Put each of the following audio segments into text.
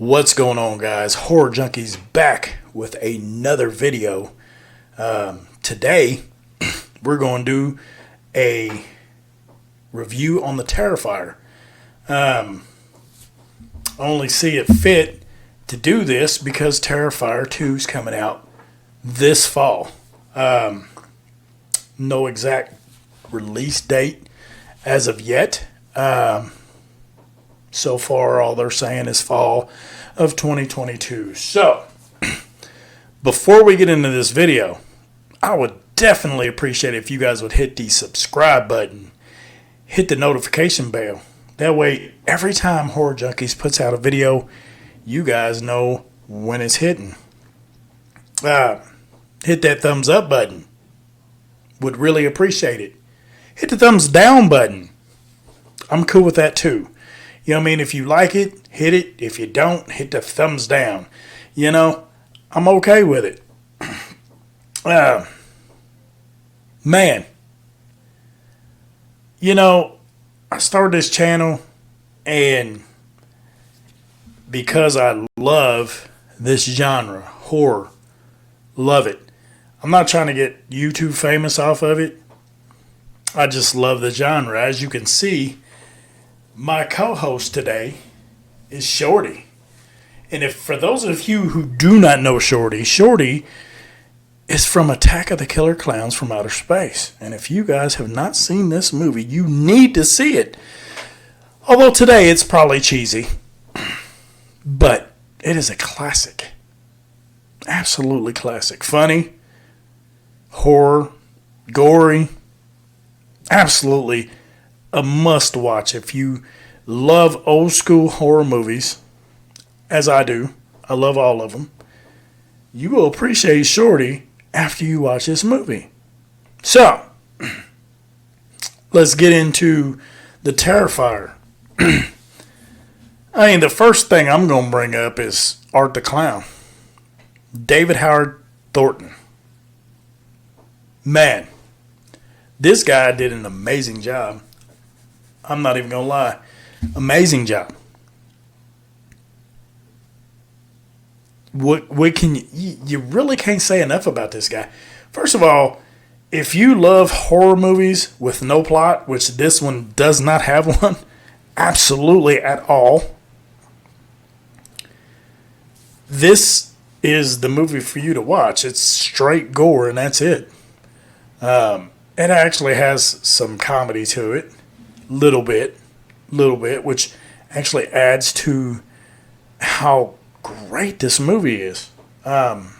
What's going on, guys? Horror Junkies back with another video. Today, we're going to do a review on the Terrifier. I only see it fit to do this because Terrifier 2 is coming out this fall. No exact release date as of yet. So far, all they're saying is fall of 2022. So, before we get into this video, I would definitely appreciate it if you guys would hit the subscribe button, hit the notification bell. That way, every time Horror Junkies puts out a video, you guys know when it's hitting. Hit that thumbs up button. Would really appreciate it. Hit the thumbs down button. I'm cool with that too. You know what I mean? If you like it, hit it. If you don't, hit the thumbs down. You know, I'm okay with it. Man, you know, I started this channel and because I love this genre, horror, love it. I'm not trying to get YouTube famous off of it. I just love the genre. As you can see, my co-host today is Shorty. And if for those of you who do not know Shorty, Shorty is from Attack of the Killer Clowns from Outer Space. And if you guys have not seen this movie, you need to see it. Although today it's probably cheesy, but it is a classic. Absolutely classic. Funny, horror, gory, absolutely a must watch if you love old school horror movies, as I do. I love all of them. You will appreciate Shorty after you watch this movie. So, let's get into the Terrifier. I mean, the first thing I'm going to bring up is Art the Clown. David Howard Thornton. Man, this guy did an amazing job. I'm not even going to lie. Amazing job. What can you really can't say enough about this guy. First of all, if you love horror movies with no plot, which this one does not have one, absolutely at all, this is the movie for you to watch. It's straight gore and that's it. It actually has some comedy to it. Little bit, which actually adds to how great this movie is. When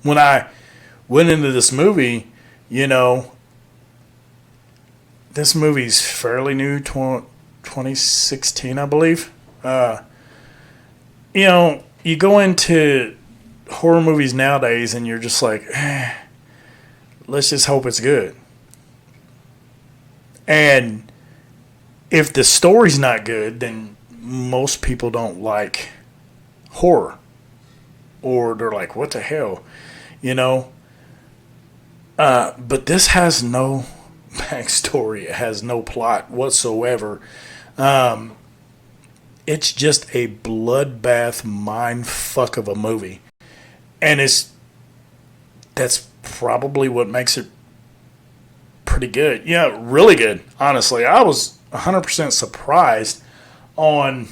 I went into this movie, you know, this movie's fairly new, 2016, I believe. You know, you go into horror movies nowadays and you're just like, let's just hope it's good. And if the story's not good, then most people don't like horror. Or they're like, what the hell? You know? But this has no backstory. It has no plot whatsoever. It's just a bloodbath mind fuck of a movie. And that's probably what makes it pretty good. Yeah, really good. Honestly, I was 100% surprised on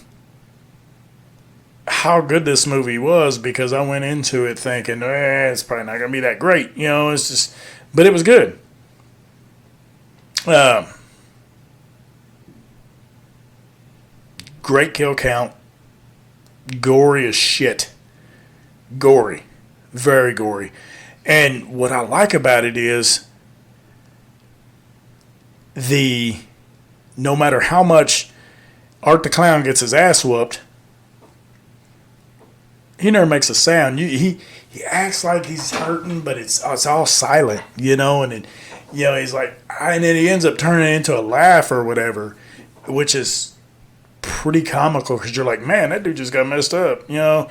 how good this movie was because I went into it thinking, it's probably not going to be that great. You know, it's just, but it was good. Great kill count. Gory as shit. Gory. Very gory. And what I like about it is no matter how much Art the Clown gets his ass whooped, he never makes a sound. He acts like he's hurting, but it's all silent, you know. And he's like, and then he ends up turning it into a laugh or whatever, which is pretty comical because you're like, man, that dude just got messed up, you know.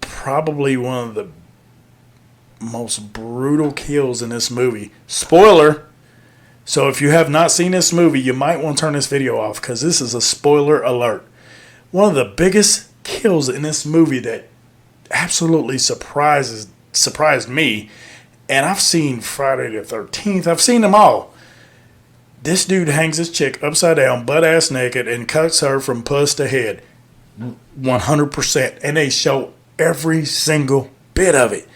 Probably one of the most brutal kills in this movie. Spoiler. So if you have not seen this movie, you might want to turn this video off because this is a spoiler alert. One of the biggest kills in this movie that absolutely surprised me, and I've seen Friday the 13th, I've seen them all. This dude hangs his chick upside down, butt ass naked, and cuts her from puss to head. 100%. And they show every single bit of it.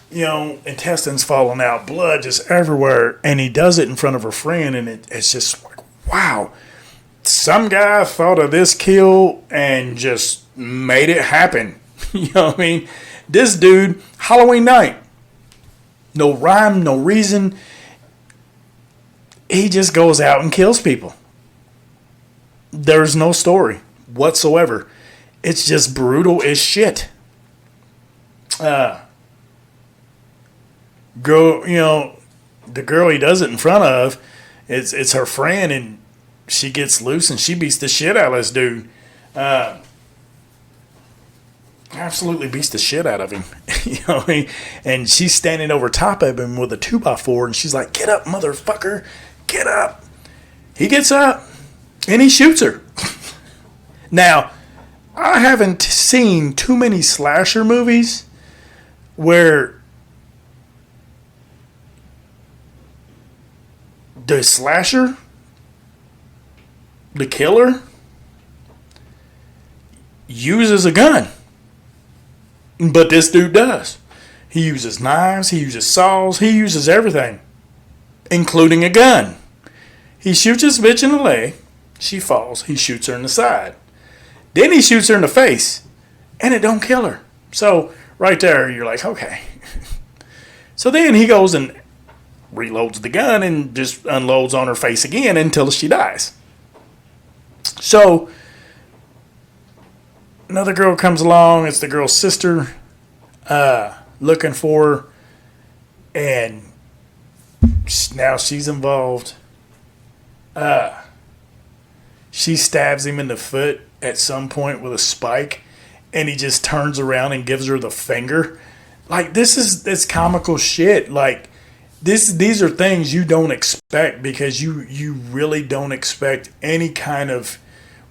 You know, intestines falling out, blood just everywhere. And he does it in front of her friend, and it's just like, wow. Some guy thought of this kill and just made it happen. You know what I mean? This dude, Halloween night. No rhyme, no reason. He just goes out and kills people. There's no story whatsoever. It's just brutal as shit. Girl, you know, the girl he does it in front of, it's her friend, and she gets loose and she beats the shit out of this dude. Absolutely beats the shit out of him. You know what I mean? And she's standing over top of him with a 2x4, and she's like, "Get up, motherfucker. Get up." He gets up and he shoots her. Now, I haven't seen too many slasher movies where the slasher, the killer, uses a gun. But this dude does. He uses knives, he uses saws, he uses everything, including a gun. He shoots his bitch in the leg, she falls, he shoots her in the side. Then he shoots her in the face, and it don't kill her. So, right there, you're like, okay. So then he goes and reloads the gun and just unloads on her face again until she dies. So, another girl comes along. It's the girl's sister looking for her. And now she's involved. She stabs him in the foot at some point with a spike. And he just turns around and gives her the finger. Like, this comical shit. Like, these are things you don't expect because you really don't expect any kind of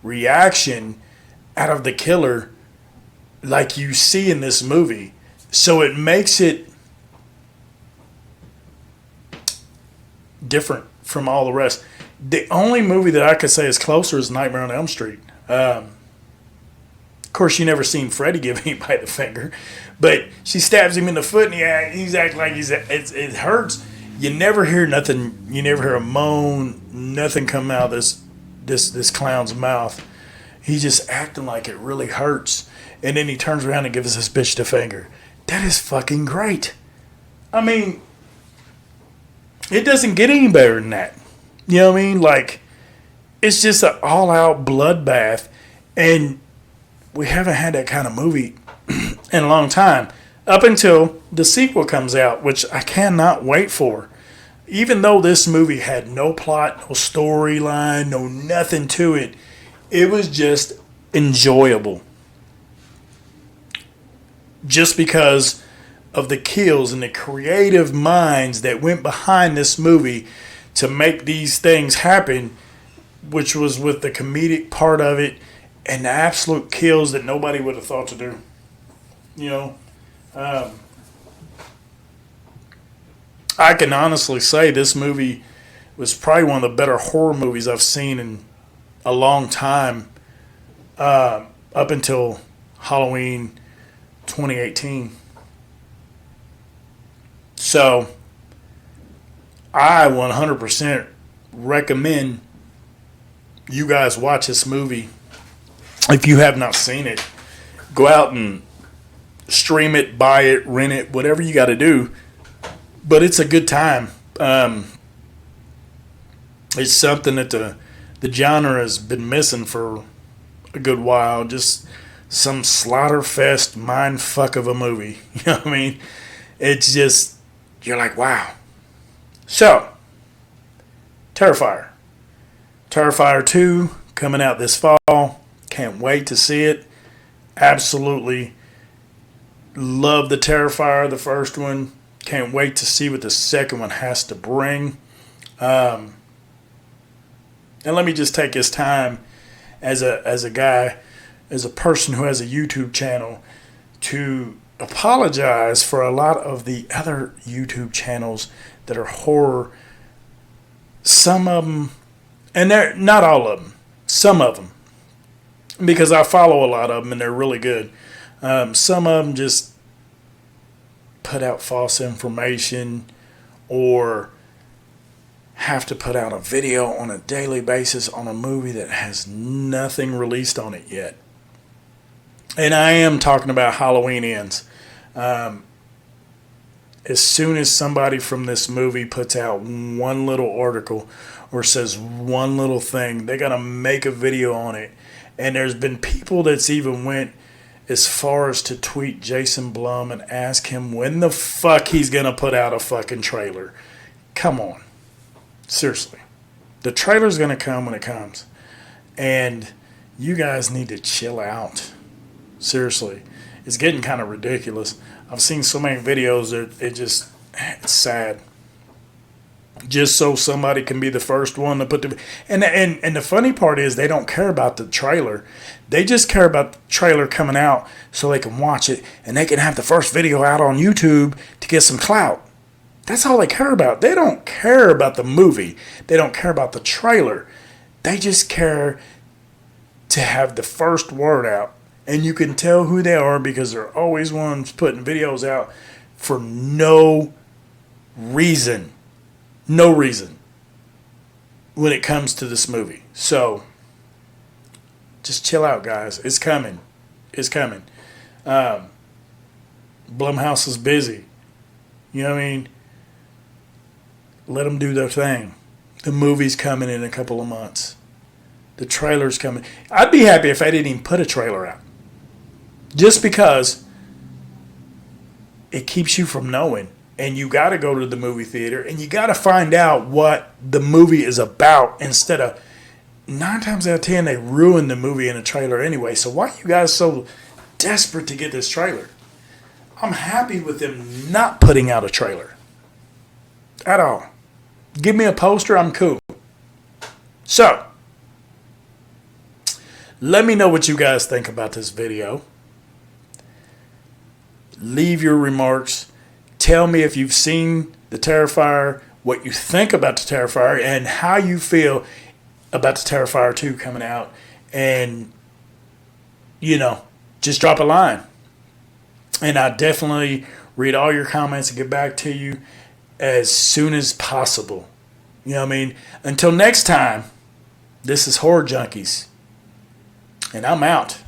reaction out of the killer like you see in this movie. So it makes it different from all the rest. The only movie that I could say is closer is Nightmare on Elm Street. Of course, you never seen Freddy give anybody the finger, but she stabs him in the foot, and he's acting like it hurts. You never hear nothing. You never hear a moan. Nothing come out of this clown's mouth. He's just acting like it really hurts, and then he turns around and gives this bitch the finger. That is fucking great. I mean, it doesn't get any better than that. You know what I mean? Like, it's just an all-out bloodbath, and we haven't had that kind of movie in a long time. Up until the sequel comes out, which I cannot wait for. Even though this movie had no plot, no storyline, no nothing to it, it was just enjoyable. Just because of the kills and the creative minds that went behind this movie to make these things happen, which was with the comedic part of it and the absolute kills that nobody would have thought to do. You know, I can honestly say this movie was probably one of the better horror movies I've seen in a long time, up until Halloween 2018. So, I 100% recommend you guys watch this movie. If you have not seen it, go out and stream it, buy it, rent it, whatever you got to do. But it's a good time. It's something that the genre has been missing for a good while. Just some slaughterfest mind fuck of a movie. You know what I mean? It's just, you're like, wow. So, Terrifier. Terrifier 2 coming out this fall. Can't wait to see it. Absolutely love the Terrifier, the first one. Can't wait to see what the second one has to bring. And let me just take this time as a guy, as a person who has a YouTube channel, to apologize for a lot of the other YouTube channels that are horror. Some of them, and they're not all of them, some of them, because I follow a lot of them and they're really good. Some of them just put out false information or have to put out a video on a daily basis on a movie that has nothing released on it yet. And I am talking about Halloween Ends. As soon as somebody from this movie puts out one little article or says one little thing, they got to make a video on it. And there's been people that's even went as far as to tweet Jason Blum and ask him when the fuck he's going to put out a fucking trailer. Come on. Seriously. The trailer's going to come when it comes. And you guys need to chill out. Seriously. It's getting kind of ridiculous. I've seen so many videos that it's sad. Just so somebody can be the first one to put the... And the funny part is they don't care about the trailer. They just care about the trailer coming out so they can watch it and they can have the first video out on YouTube to get some clout. That's all they care about. They don't care about the movie. They don't care about the trailer. They just care to have the first word out. And you can tell who they are because they're always ones putting videos out for no reason. No reason when it comes to this movie. So, just chill out, guys. It's coming. It's coming. Blumhouse is busy. You know what I mean? Let them do their thing. The movie's coming in a couple of months. The trailer's coming. I'd be happy if I didn't even put a trailer out. Just because it keeps you from knowing. And you got to go to the movie theater and you got to find out what the movie is about instead of 9 times out of 10 they ruin the movie in a trailer anyway. So why are you guys so desperate to get this trailer? I'm happy with them not putting out a trailer at all. Give me a poster, I'm cool. So, let me know what you guys think about this video. Leave your remarks. Tell me if you've seen the Terrifier, what you think about the Terrifier, and how you feel about the Terrifier 2 coming out. And, just drop a line. And I definitely read all your comments and get back to you as soon as possible. You know what I mean? Until next time, this is Horror Junkies. And I'm out.